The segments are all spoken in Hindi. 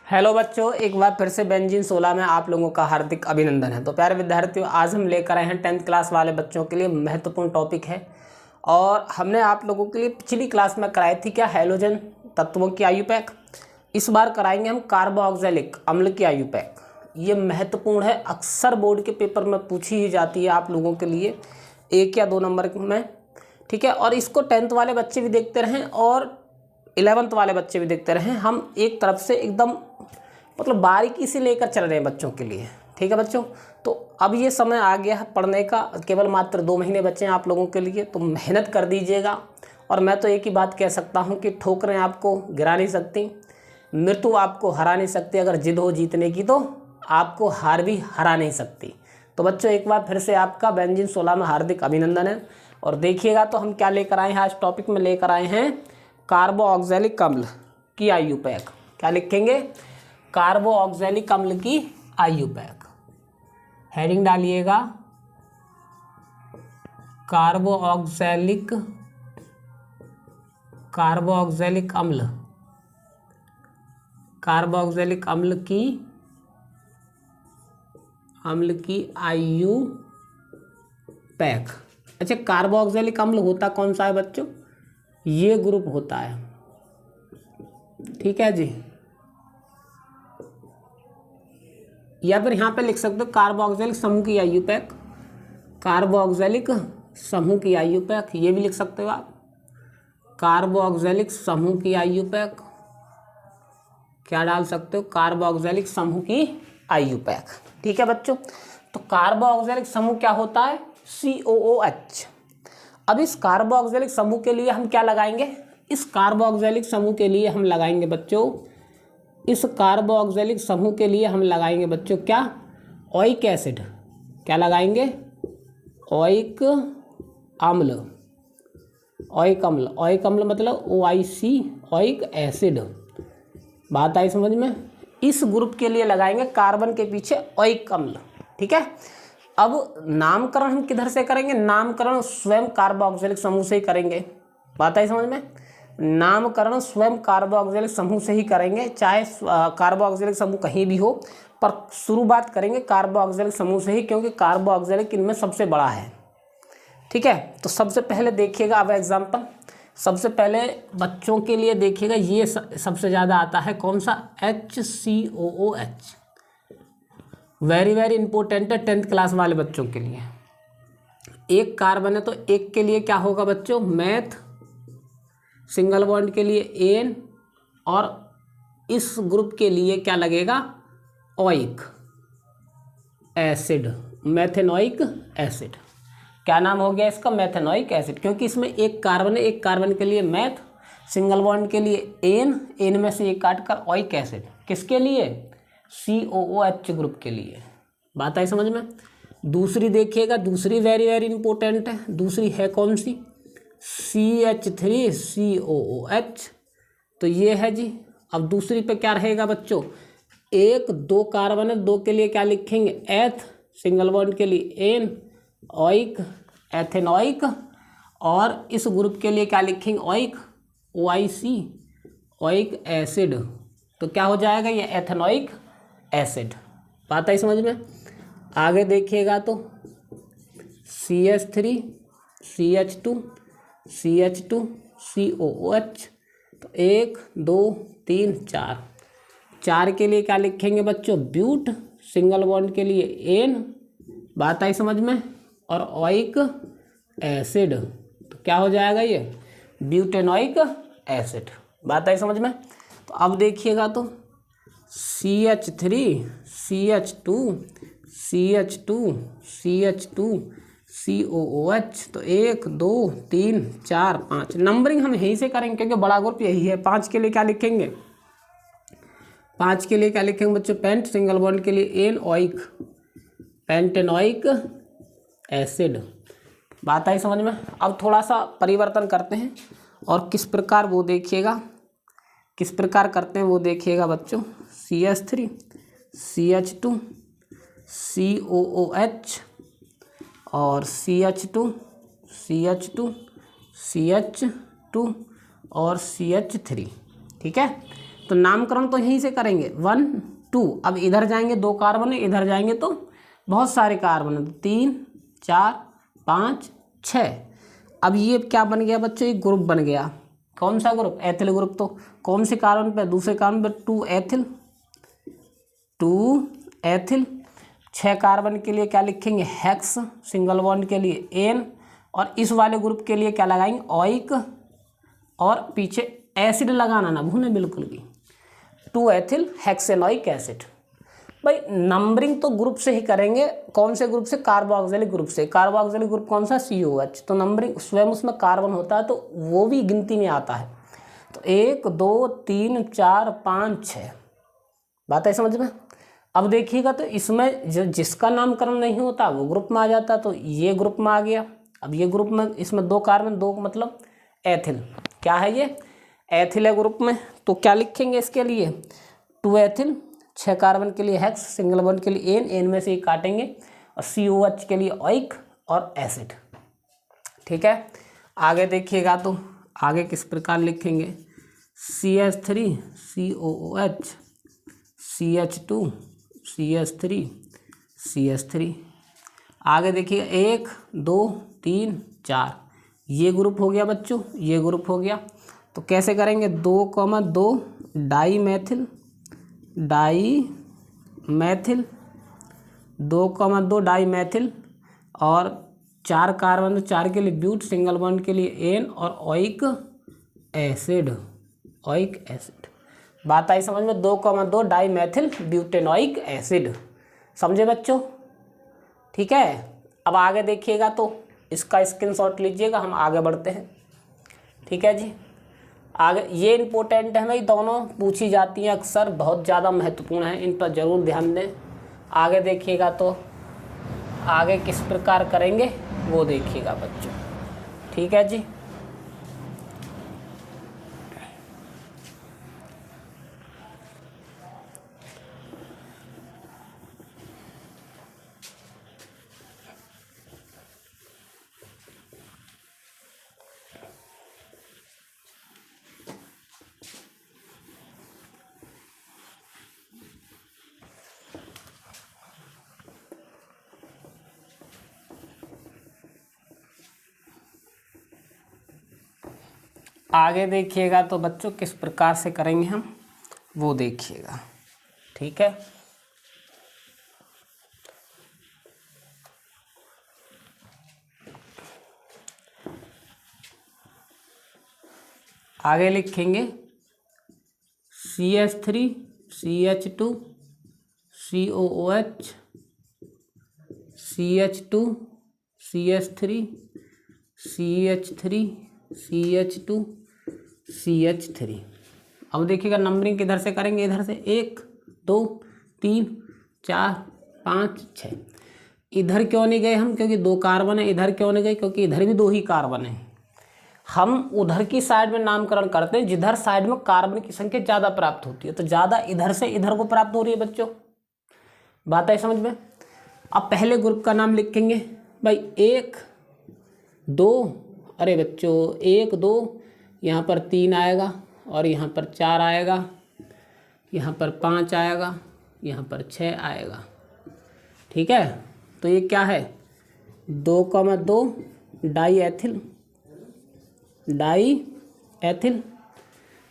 हेलो बच्चों, एक बार फिर से बेंजीन 16 में आप लोगों का हार्दिक अभिनंदन है। तो प्यारे विद्यार्थियों, आज हम लेकर आए हैं 10th क्लास वाले बच्चों के लिए महत्वपूर्ण टॉपिक है। और हमने आप लोगों के लिए पिछली क्लास में कराई थी क्या, हैलोजन तत्वों की आयुपैक। इस बार कराएंगे हम कार्बोक्सिलिक अम्ल की आयुपैक। ये महत्वपूर्ण है, अक्सर बोर्ड के पेपर में पूछी ही जाती है आप लोगों के लिए 1 या 2 नंबर में, ठीक है। और इसको 10th वाले बच्चे भी देखते रहें और 11th वाले बच्चे भी देखते रहें। हम एक तरफ से एकदम मतलब बारीकी से लेकर चल रहे हैं बच्चों के लिए, ठीक है बच्चों। तो अब ये समय आ गया है पढ़ने का, केवल मात्र 2 महीने बचे हैं आप लोगों के लिए, तो मेहनत कर दीजिएगा। और मैं तो एक ही बात कह सकता हूँ कि ठोकरें आपको गिरा नहीं सकती, मृत्यु आपको हरा नहीं सकती। अगर जिद हो जीतने की तो आपको हार भी हरा नहीं सकती। तो बच्चों, एक बार फिर से आपका बेंजीन 16 में हार्दिक अभिनंदन है। और देखिएगा तो हम क्या लेकर आए हैं, आज टॉपिक में लेकर आए हैं कार्बोक्सिलिक अम्ल की आयुपैक। क्या लिखेंगे? कार्बोक्सिलिक अम्ल की आयुपैक। हेडिंग डालिएगा कार्बोक्सिलिक अम्ल, कार्बोक्सिलिक अम्ल की आयुपैक। अच्छा, कार्बोक्सिलिक अम्ल होता कौन सा है बच्चों? ये ग्रुप होता है, ठीक है जी। या फिर यहाँ पे लिख सकते हो कार्बोक्सिलिक समूह की आयुपैक, कार्बोक्सिलिक समूह की आयुपैक, ये भी लिख सकते हो आप, कार्बोक्सिलिक समूह की आयुपैक। क्या डाल सकते हो? कार्बोक्सिलिक समूह की आयुपैक, ठीक है बच्चों। तो कार्बोक्सिलिक समूह क्या होता है? COOH। अब इस कार्बोक्सिलिक समूह के लिए हम क्या लगाएंगे? इस कार्बोक्सिलिक समूह के लिए हम लगाएंगे बच्चों, इस कार्बोक्सिलिक समूह के लिए हम लगाएंगे बच्चों क्या? Oic acid. क्या लगाएंगे? ओइक अम्ल। ओइक अम्ल, ओइक अम्ल मतलब OIC, ओइक एसिड। बात आई समझ में? इस ग्रुप के लिए लगाएंगे कार्बन के पीछे ओइक अम्ल, ठीक है। अब नामकरण हम किधर से करेंगे? नामकरण स्वयं कार्बोक्सिलिक समूह से ही करेंगे। बात आई समझ में? नामकरण स्वयं कार्बोक्सिलिक समूह से ही करेंगे, चाहे कार्बोक्सिलिक समूह कहीं भी हो, पर शुरुआत करेंगे कार्बोक्सिलिक समूह से ही, क्योंकि कार्बोक्सिलिक इनमें सबसे बड़ा है, ठीक है। तो सबसे पहले देखिएगा, अब एग्जाम्पल सबसे पहले बच्चों के लिए देखिएगा, ये सबसे ज़्यादा आता है कौन सा? HCOOH। वेरी वेरी इंपॉर्टेंट है 10th क्लास वाले बच्चों के लिए। एक कार्बन है तो एक के लिए क्या होगा बच्चों? मैथ, सिंगल बॉन्ड के लिए एन, और इस ग्रुप के लिए क्या लगेगा? Oic acid, methanoic acid. क्या नाम हो गया इसका? मेथेनोइक एसिड, क्योंकि इसमें एक कार्बन है, एक कार्बन के लिए मैथ, सिंगल बॉन्ड के लिए एन, एन में से एक काटकर ओइक एसिड। किसके लिए? COOH ग्रुप के लिए। बात आई समझ में? दूसरी देखिएगा, दूसरी वेरी वेरी इंपॉर्टेंट है। दूसरी है कौन सी? CH3COOH। तो ये है जी। अब दूसरी पे क्या रहेगा बच्चों? एक दो कार्बन है, दो के लिए क्या लिखेंगे? एथ, सिंगल बॉन्ड के लिए एन, ओइक एथेनोइक, और इस ग्रुप के लिए क्या लिखेंगे? Oic OIC, oic acid. तो क्या हो जाएगा? ये एथेनोइक एसिड। बात आई समझ में? आगे देखिएगा तो CH3 CH2 CH2 COOH। तो 1 2 3 4, 4 के लिए क्या लिखेंगे बच्चों? ब्यूट, सिंगल बॉन्ड के लिए एन। बात आई समझ में? और ओइक एसिड। तो क्या हो जाएगा? ये ब्यूटेनोइक एसिड। बात आई समझ में? तो अब देखिएगा तो CH3 CH2 CH2 CH2 COOH। तो 1 2 3 4 5, नंबरिंग हम यहीं से करेंगे क्योंकि बड़ा ग्रुप यही है। 5 के लिए क्या लिखेंगे? 5 के लिए क्या लिखेंगे बच्चों? पेंट, सिंगल बॉन्ड के लिए एन, ओइक पेंटेनोइक एसिड। बात आई समझ में? अब थोड़ा सा परिवर्तन करते हैं, और किस प्रकार वो देखिएगा, किस प्रकार करते हैं वो देखिएगा बच्चों। CH3 CH2 COOH और CH2 CH2 और CH3, ठीक है। तो नामकरण तो यहीं से करेंगे 1 2। अब इधर जाएंगे 2 कार्बन है, इधर जाएंगे तो बहुत सारे कार्बन है, 3 4 5 6। अब ये क्या बन गया बच्चों, एक ग्रुप बन गया। कौन सा ग्रुप, एथिल ग्रुप। तो कौन से कार्बन पे, दूसरे कार्बन पे 2 एथिल 2 एथिल। 6 कार्बन के लिए क्या लिखेंगे, हेक्स, सिंगल बॉन्ड के लिए एन, और इस वाले ग्रुप के लिए क्या लगाएंगे, ऑइक, और पीछे एसिड लगाना ना भूलें बिल्कुल भी, 2 एथिल हेक्सेनोइक एसिड। भाई नंबरिंग तो ग्रुप से ही करेंगे। कौन से ग्रुप से, कार्बोक्सिलिक ग्रुप से। कार्बोक्सिलिक ग्रुप कौन सा, COH। तो नंबरिंग स्वयं उसमें कार्बन होता है तो वो भी गिनती में आता है। तो 1 2 3 4 5 6। बात है समझ में। अब देखिएगा तो इसमें जिसका नामकरण नहीं होता वो ग्रुप में आ जाता, तो ये ग्रुप में आ गया। अब ये ग्रुप में, इसमें 2 कार्बन, 2 मतलब एथिल। क्या है ये, एथिल है ग्रुप में। तो क्या लिखेंगे इसके लिए, 2 एथिल, 6 कार्बन के लिए हेक्स, सिंगल बॉन्ड के लिए एन में से ही काटेंगे, और COH के लिए ऑइक और एसिड। ठीक है, आगे देखिएगा तो आगे किस प्रकार लिखेंगे, CH3 COOH, CH2 CH3 CH3। आगे देखिए 1 2 3 4, ये ग्रुप हो गया बच्चों, ये ग्रुप हो गया। तो कैसे करेंगे, 2,2 डाई मैथिल 2,2 डाई मैथिल, और 4 कार्बन, 4 के लिए ब्यूट, सिंगल बॉन्ड के लिए एन, और ऑइक एसिड, ऑइक एसिड। बात आई समझ में, 2,2 डाई मैथिल ब्यूटेनॉइक एसिड। समझे बच्चों, ठीक है। अब आगे देखिएगा तो इसका स्क्रीनशॉट लीजिएगा, हम आगे बढ़ते हैं। ठीक है जी, आगे ये इम्पोर्टेंट है भाई, दोनों पूछी जाती हैं अक्सर, बहुत ज़्यादा महत्वपूर्ण है, इन पर ज़रूर ध्यान दें। आगे देखिएगा तो आगे किस प्रकार करेंगे वो देखिएगा बच्चों। ठीक है जी, आगे देखिएगा तो बच्चों किस प्रकार से करेंगे हम वो देखिएगा। ठीक है, आगे लिखेंगे CH3 CH2 COOH CH2 CH3 CH3 CH2 CH3। अब देखिएगा नंबरिंग किधर से करेंगे, इधर से 1 2 3 4 5 6। इधर क्यों नहीं गए हम, क्योंकि 2 कार्बन है। इधर क्यों नहीं गए, क्योंकि इधर भी 2 ही कार्बन है। हम उधर की साइड में नामकरण करते हैं जिधर साइड में कार्बन की संख्या ज़्यादा प्राप्त होती है। तो ज़्यादा इधर से इधर को प्राप्त हो रही है बच्चों, बात है समझ में। अब पहले ग्रुप का नाम लिखेंगे भाई, 1 2, अरे बच्चों 1 2, यहाँ पर 3 आएगा, और यहाँ पर 4 आएगा, यहाँ पर 5 आएगा, यहाँ पर 6 आएगा। ठीक है, तो ये क्या है, 2,2 डाई एथिल।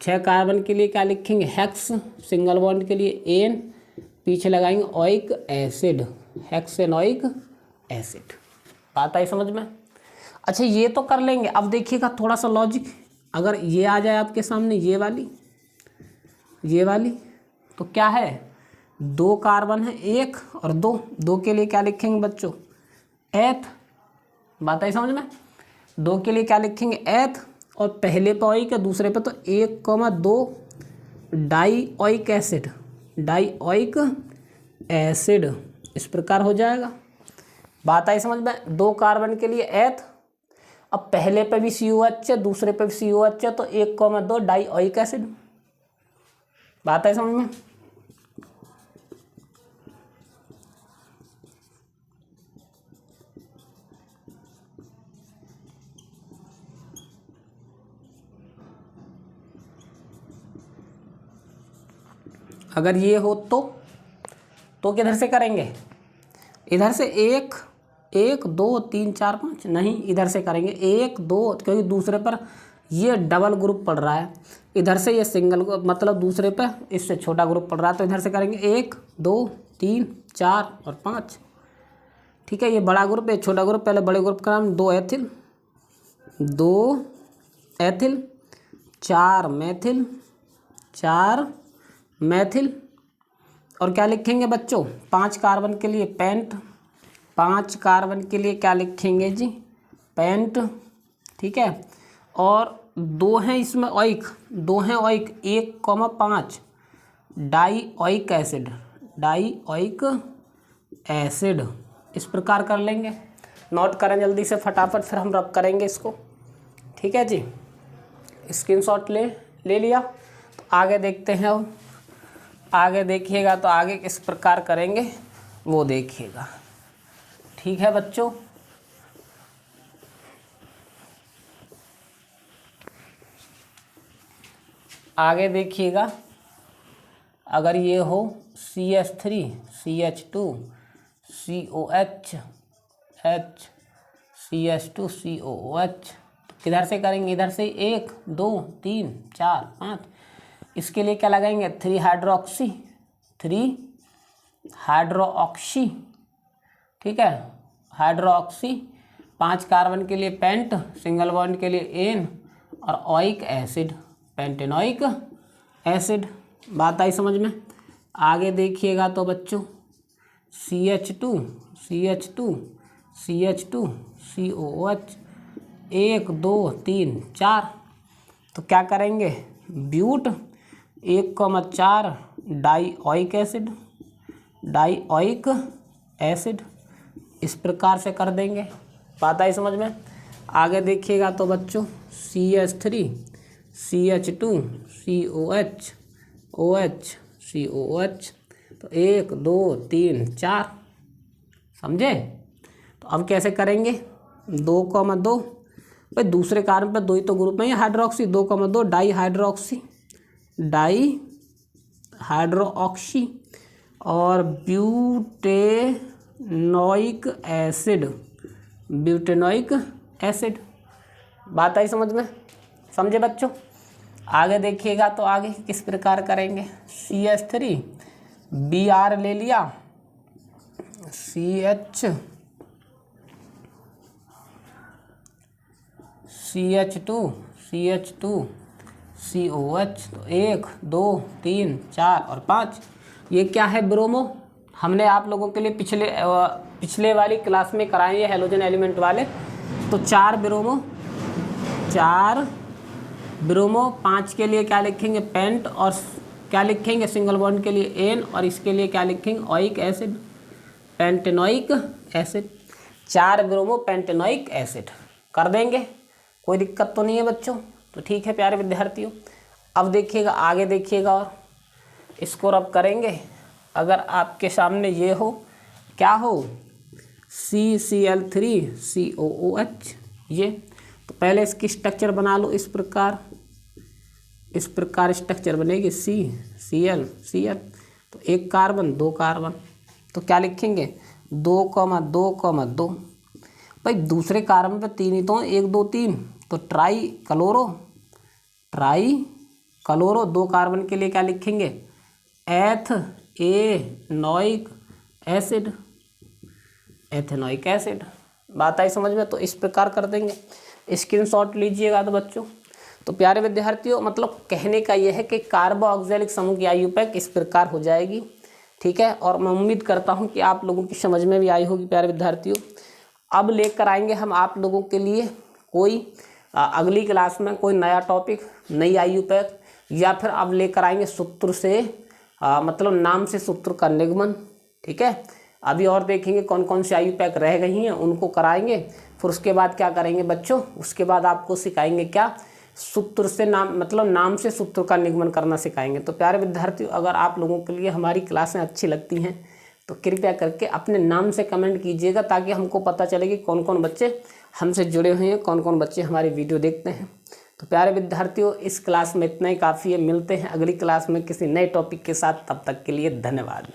6 कार्बन के लिए क्या लिखेंगे, हेक्स, सिंगल बॉन्ड के लिए एन, पीछे लगाएंगे ऑइक एसिड, हेक्सेनोइक एसिड। बात आई समझ में। अच्छा ये तो कर लेंगे। अब देखिएगा थोड़ा सा लॉजिक, अगर ये आ जाए आपके सामने, ये वाली तो क्या है, 2 कार्बन है, 1 और 2 के लिए क्या लिखेंगे बच्चों, एथ। बात आई समझ में। 2 के लिए क्या लिखेंगे, एथ, और पहले पे ऑइक है, दूसरे पे तो 1,2 डाई ऑइक एसिड, इस प्रकार हो जाएगा। बात आई समझ में। 2 कार्बन के लिए एथ, अब पहले पे भी COH है, दूसरे पे भी COH है, तो 1,2 डाई ऑइक एसिड। बात आई समझ में। अगर ये हो तो किधर से करेंगे, इधर से 1 1 2 3 4 5 नहीं, इधर से करेंगे 1 2, क्योंकि दूसरे पर ये डबल ग्रुप पड़ रहा है, इधर से ये सिंगल मतलब दूसरे पर इससे छोटा ग्रुप पड़ रहा है, तो इधर से करेंगे 1 2 3 4 और 5। ठीक है, ये बड़ा ग्रुप है, छोटा ग्रुप। पहले बड़े ग्रुप का नाम 2 एथिल 4 मैथिल 4 मैथिल। और क्या लिखेंगे बच्चों, 5 कार्बन के लिए पेंट, 5 कार्बन के लिए क्या लिखेंगे जी, पेंट। ठीक है, और 2 हैं इसमें ऑइक, 2 हैं ऑइक, 1,5 dioic acid, dioic acid. इस प्रकार कर लेंगे, नोट करें जल्दी से फटाफट, फिर हम रब करेंगे इसको। ठीक है जी, स्क्रीनशॉट ले लिया। तो आगे देखते हैं, अब आगे देखिएगा तो आगे किस प्रकार करेंगे वो देखिएगा। ठीक है बच्चों, आगे देखिएगा, अगर ये हो CH3 CH2 COH H CH2 COOH, किधर से करेंगे, इधर से 1 2 3 4 5। इसके लिए क्या लगाएंगे, 3 हाइड्रोक्सी। ठीक है, हाइड्रोक्सी। 5 कार्बन के लिए पेंट, सिंगल बॉन्ड के लिए एन, और ऑइक एसिड, पेंटेनॉइक एसिड। बात आई समझ में। आगे देखिएगा तो बच्चों CH2 COOH 1 2 3 4। तो क्या करेंगे, ब्यूट 1,4 डाईऑइक एसिड, इस प्रकार से कर देंगे। बात आई समझ में। आगे देखिएगा तो बच्चों CH3 CH2 COH तो 1 2 3 4, समझे। तो अब कैसे करेंगे, 2,2, भाई दूसरे कार्बन पर 2 ही तो ग्रुप में है, हाइड्रोक्सी, 2,2 डाई हाइड्रोक्सी और ब्यूटेनोइक एसिड। बात आई समझ में, समझे बच्चों। आगे देखिएगा तो आगे किस प्रकार करेंगे, CH3 Br ले लिया, CH2 COH तो 1 2 3 4 और 5। ये क्या है, ब्रोमो। हमने आप लोगों के लिए पिछले वाली क्लास में कराए हैं हेलोजन एलिमेंट वाले। तो 4 ब्रोमो, 5 के लिए क्या लिखेंगे, पेंट, और क्या लिखेंगे सिंगल बॉन्ड के लिए एन, और इसके लिए क्या लिखेंगे, ऑइक acid, pentanoic acid. 4 bromo pentanoic acid कर देंगे, कोई दिक्कत तो नहीं है बच्चों। तो ठीक है प्यारे विद्यार्थियों, अब देखिएगा आगे देखिएगा, और इसको रब करेंगे। अगर आपके सामने ये हो, क्या हो, CCl3 COOH, ये तो पहले इसकी स्ट्रक्चर बना लो। इस प्रकार स्ट्रक्चर बनेगी, CCl तो 1 कार्बन 2 कार्बन, तो क्या लिखेंगे, 2,2,2। भाई दूसरे कार्बन पे 3 ही तो, 1 2 3, तो ट्राई क्लोरो 2 कार्बन के लिए क्या लिखेंगे, एथेनोइक एसिड। बात आई समझ में। तो इस प्रकार कर देंगे, स्क्रीनशॉट लीजिएगा तो बच्चों। तो प्यारे विद्यार्थियों, मतलब कहने का यह है कि कार्बोक्सिलिक समूह की IUPAC इस प्रकार हो जाएगी। ठीक है, और मैं उम्मीद करता हूं कि आप लोगों की समझ में भी आई होगी प्यारे विद्यार्थियों। अब लेकर आएंगे हम आप लोगों के लिए कोई अगली क्लास में कोई नया टॉपिक, नई IUPAC, या फिर अब लेकर आएंगे सूत्र से मतलब नाम से सूत्र का निगमन। ठीक है, अभी और देखेंगे कौन कौन सी IUPAC रह गई हैं, उनको कराएंगे। फिर उसके बाद क्या करेंगे बच्चों, उसके बाद आपको सिखाएंगे क्या, सूत्र से नाम मतलब नाम से सूत्र का निगमन करना सिखाएंगे। तो प्यारे विद्यार्थियों, अगर आप लोगों के लिए हमारी क्लासें अच्छी लगती हैं तो कृपया करके अपने नाम से कमेंट कीजिएगा, ताकि हमको पता चले कि कौन कौन बच्चे हमसे जुड़े हुए हैं, कौन कौन बच्चे हमारी वीडियो देखते हैं। तो प्यारे विद्यार्थियों, इस क्लास में इतना ही काफ़ी है। मिलते हैं अगली क्लास में किसी नए टॉपिक के साथ। तब तक के लिए धन्यवाद।